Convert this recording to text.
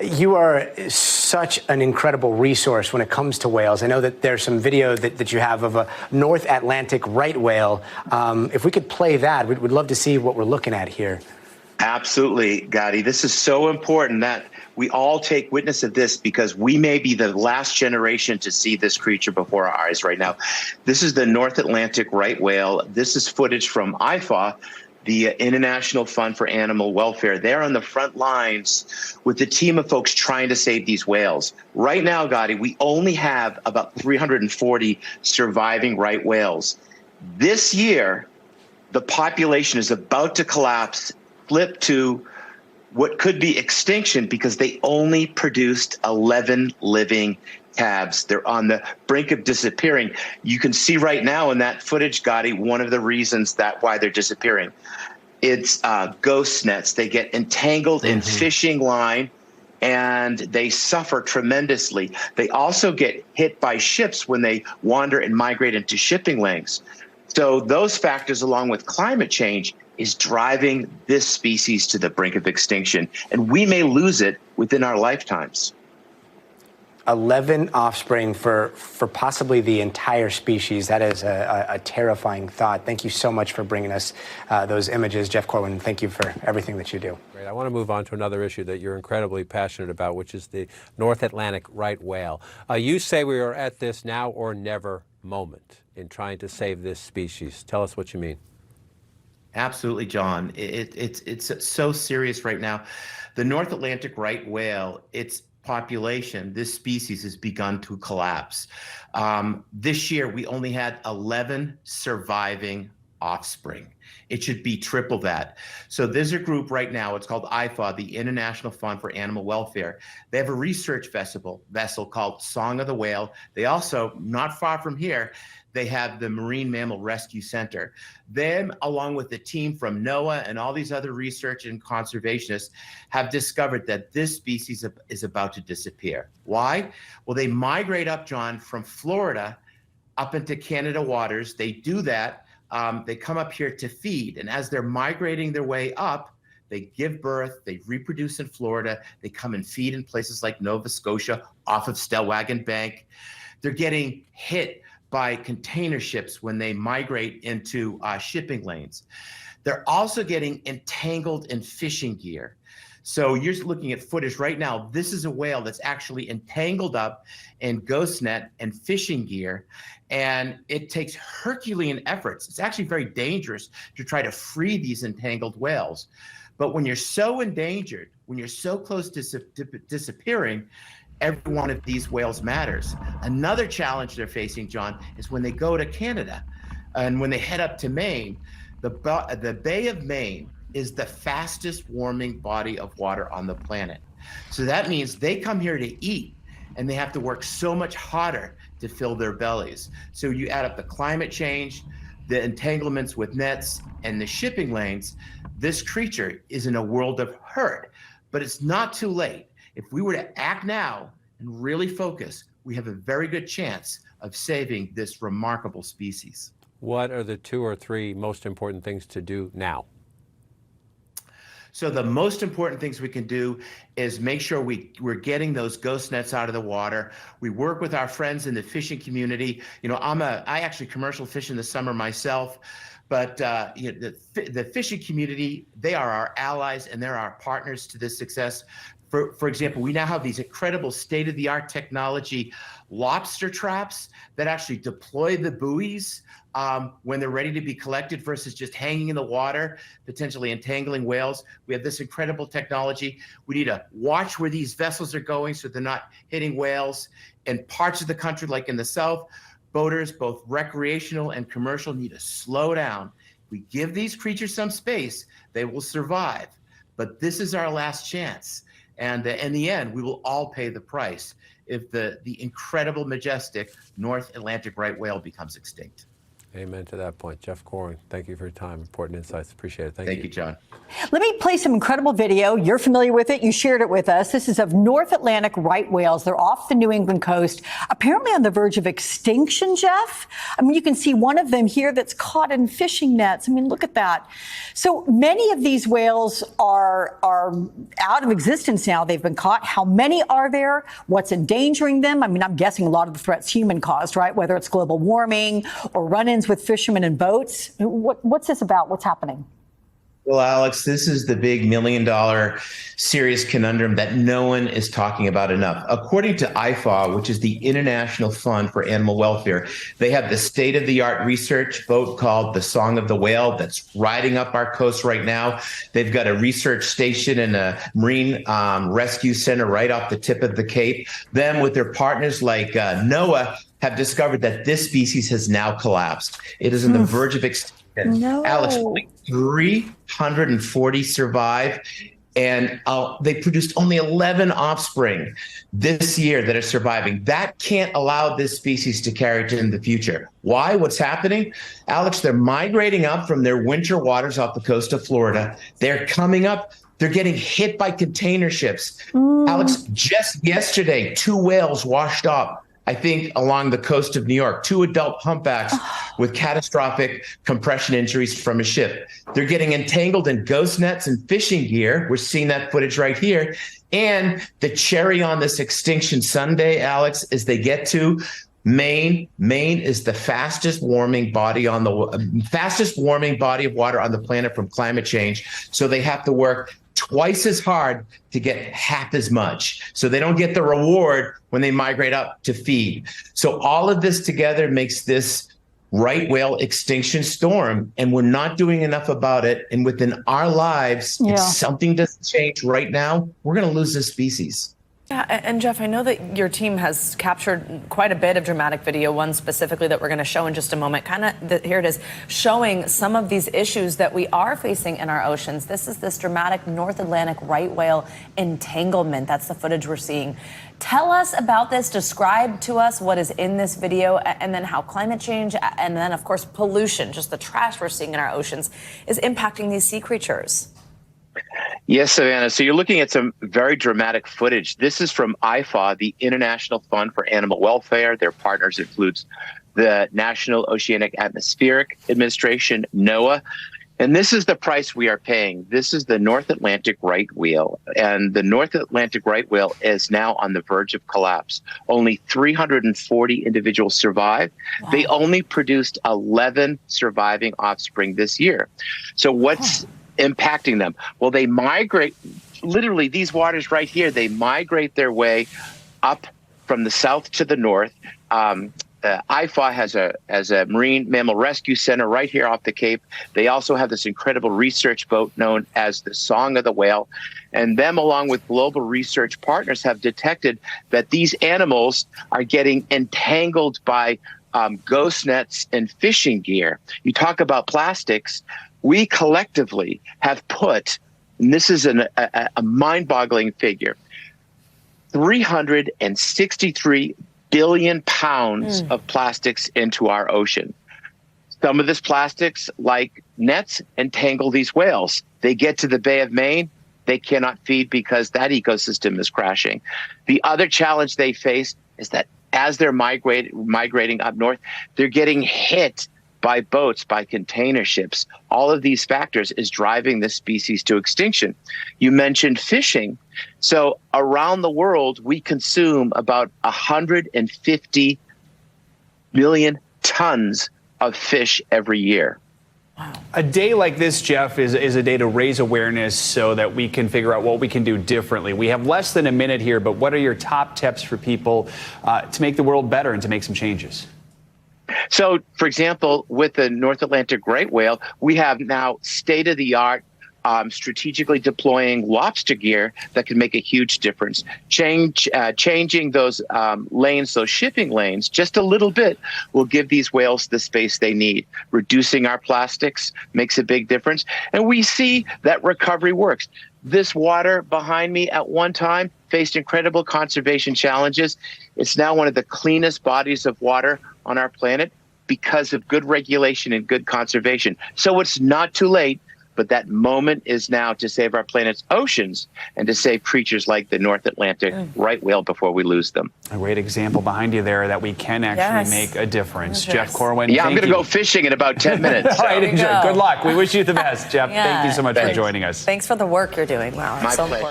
You are such an incredible resource when it comes to whales. I know that there's some video that you have of a North Atlantic right whale. If we could play that, we'd love to see what we're looking at here. Absolutely, Gotti. This is so important that we all take witness of this, because we may be the last generation to see this creature before our eyes right now. This is the North Atlantic right whale. This is footage from IFAW, the International Fund for Animal Welfare. They're on the front lines with a team of folks trying to save these whales. Right now, Gotti, we only have about 340 surviving right whales. This year, the population is about to collapse, flip to what could be extinction, because they only produced 11 living calves. They're on the brink of disappearing. You can see right now in that footage, Gotti, one of the reasons that why they're disappearing. It's ghost nets. They get entangled in fishing line, and they suffer tremendously. They also get hit by ships when they wander and migrate into shipping lanes. So those factors, along with climate change, is driving this species to the brink of extinction, and we may lose it within our lifetimes. 11 offspring for possibly the entire species. That is a terrifying thought. Thank you so much for bringing us those images. Jeff Corwin, thank you for everything that you do. Great. I want to move on to another issue that you're incredibly passionate about, which is the North Atlantic right whale. You say we are at this now or never moment in trying to save this species. Tell us what you mean. Absolutely, John. It's so serious right now. The North Atlantic right whale, its population, this species has begun to collapse. This year, we only had 11 surviving offspring. It should be triple that. So there's a group right now, it's called IFAW, the International Fund for Animal Welfare. They have a research vessel called Song of the Whale. They also, not far from here, they have the Marine Mammal Rescue Center. Them, along with the team from NOAA and all these other research and conservationists, have discovered that this species is about to disappear. Why? Well, they migrate up, John, from Florida up into Canada waters. They do that. They come up here to feed. And as they're migrating their way up, they give birth, they reproduce in Florida, they come and feed in places like Nova Scotia off of Stellwagen Bank. They're getting hit by container ships when they migrate into shipping lanes. They're also getting entangled in fishing gear. So you're looking at footage right now. This is a whale that's actually entangled up in ghost net and fishing gear, and it takes Herculean efforts. It's actually very dangerous to try to free these entangled whales. But when you're so endangered, when you're so close to disappearing, every one of these whales matters. Another challenge they're facing, John, is when they go to Canada and when they head up to Maine, the Bay of Maine is the fastest warming body of water on the planet. So that means they come here to eat, and they have to work so much harder to fill their bellies. So you add up the climate change, the entanglements with nets, and the shipping lanes, this creature is in a world of hurt. But it's not too late. If we were to act now and really focus, we have a very good chance of saving this remarkable species. What are the 2 or 3 most important things to do now? So the most important things we can do is make sure we're getting those ghost nets out of the water. We work with our friends in the fishing community. You know, I actually commercial fish in the summer myself, but you know, the fishing community, they are our allies and they're our partners to this success. For example, we now have these incredible state-of-the-art technology lobster traps that actually deploy the buoys when they're ready to be collected versus just hanging in the water, potentially entangling whales. We have this incredible technology. We need to watch where these vessels are going so they're not hitting whales. In parts of the country, like in the South, boaters, both recreational and commercial, need to slow down. We give these creatures some space, they will survive. But this is our last chance. And in the end, we will all pay the price if the incredible, majestic North Atlantic right whale becomes extinct. Amen to that point. Jeff Corwin, thank you for your time. Important insights. Appreciate it. Thank you, John. Let me play some incredible video. You're familiar with it. You shared it with us. This is of North Atlantic right whales. They're off the New England coast, apparently on the verge of extinction, Jeff. I mean, you can see one of them here that's caught in fishing nets. I mean, look at that. So many of these whales are out of existence now. They've been caught. How many are there? What's endangering them? I mean, I'm guessing a lot of the threats human caused, right? Whether it's global warming or run-ins with fishermen and boats. What's this about? What's happening? Well, Alex, this is the big $1 million serious conundrum that no one is talking about enough. According to IFAW, which is the International Fund for Animal Welfare, they have the state-of-the-art research boat called the Song of the Whale that's riding up our coast right now. They've got a research station and a marine rescue center right off the tip of the Cape. Them with their partners like NOAA have discovered that this species has now collapsed. It is on the verge of extinction. No. Alex, 340 survive, and they produced only 11 offspring this year that are surviving. That can't allow this species to carry it in the future. Why? What's happening? Alex, they're migrating up from their winter waters off the coast of Florida. They're coming up. They're getting hit by container ships. Alex, just yesterday, 2 whales washed up, I think, along the coast of New York, 2 adult humpbacks with catastrophic compression injuries from a ship. They're getting entangled in ghost nets and fishing gear. We're seeing that footage right here. And the cherry on this extinction Sunday, Alex, is they get to Maine. Maine is the fastest warming body of water on the planet from climate change. So they have to work twice as hard to get half as much. So they don't get the reward when they migrate up to feed. So all of this together makes this right whale extinction storm, and we're not doing enough about it. And within our lives, if something doesn't change right now, we're going to lose this species. Yeah, and Jeff, I know that your team has captured quite a bit of dramatic video, one specifically that we're going to show in just a moment. Here it is, showing some of these issues that we are facing in our oceans. This is this dramatic North Atlantic right whale entanglement. That's the footage we're seeing. Tell us about this. Describe to us what is in this video, and then how climate change, and then, of course, pollution, just the trash we're seeing in our oceans, is impacting these sea creatures. Yes, Savannah. So you're looking at some very dramatic footage. This is from IFAW, the International Fund for Animal Welfare. Their partners includes the National Oceanic Atmospheric Administration, NOAA. And this is the price we are paying. This is the North Atlantic right whale. And the North Atlantic right whale is now on the verge of collapse. Only 340 individuals survived. Wow. They only produced 11 surviving offspring this year. So what's impacting them? Well, they migrate, literally these waters right here, they migrate their way up from the south to the north. IFAW has a marine mammal rescue center right here off the Cape. They also have this incredible research boat known as the Song of the Whale. And them, along with global research partners, have detected that these animals are getting entangled by ghost nets and fishing gear. You talk about plastics. We collectively have put, and this is a mind-boggling figure, 363 billion pounds of plastics into our ocean. Some of this plastics, like nets, entangle these whales. They get to the Bay of Maine, they cannot feed because that ecosystem is crashing. The other challenge they face is that as they're migrating up north, they're getting hit by boats, by container ships. All of these factors is driving this species to extinction. You mentioned fishing. So around the world, we consume about 150 million tons of fish every year. A day like this, Jeff, is a day to raise awareness so that we can figure out what we can do differently. We have less than a minute here, but what are your top tips for people to make the world better and to make some changes? So, for example, with the North Atlantic right whale, we have now state-of-the-art strategically deploying lobster gear that can make a huge difference. Changing those lanes, those shipping lanes, just a little bit will give these whales the space they need. Reducing our plastics makes a big difference. And we see that recovery works. This water behind me at one time faced incredible conservation challenges. It's now one of the cleanest bodies of water on our planet. because of good regulation and good conservation. So it's not too late. But that moment is now to save our planet's oceans and to save creatures like the North Atlantic right whale before we lose them. A great example behind you there that we can actually make a difference. Jeff Corwin, yeah, I'm going to go fishing in about 10 minutes. All right, enjoy. Good luck. We wish you the best, Jeff. Yeah. Thank you so much for joining us. Thanks for the work you're doing. Wow, My so pleasure. important.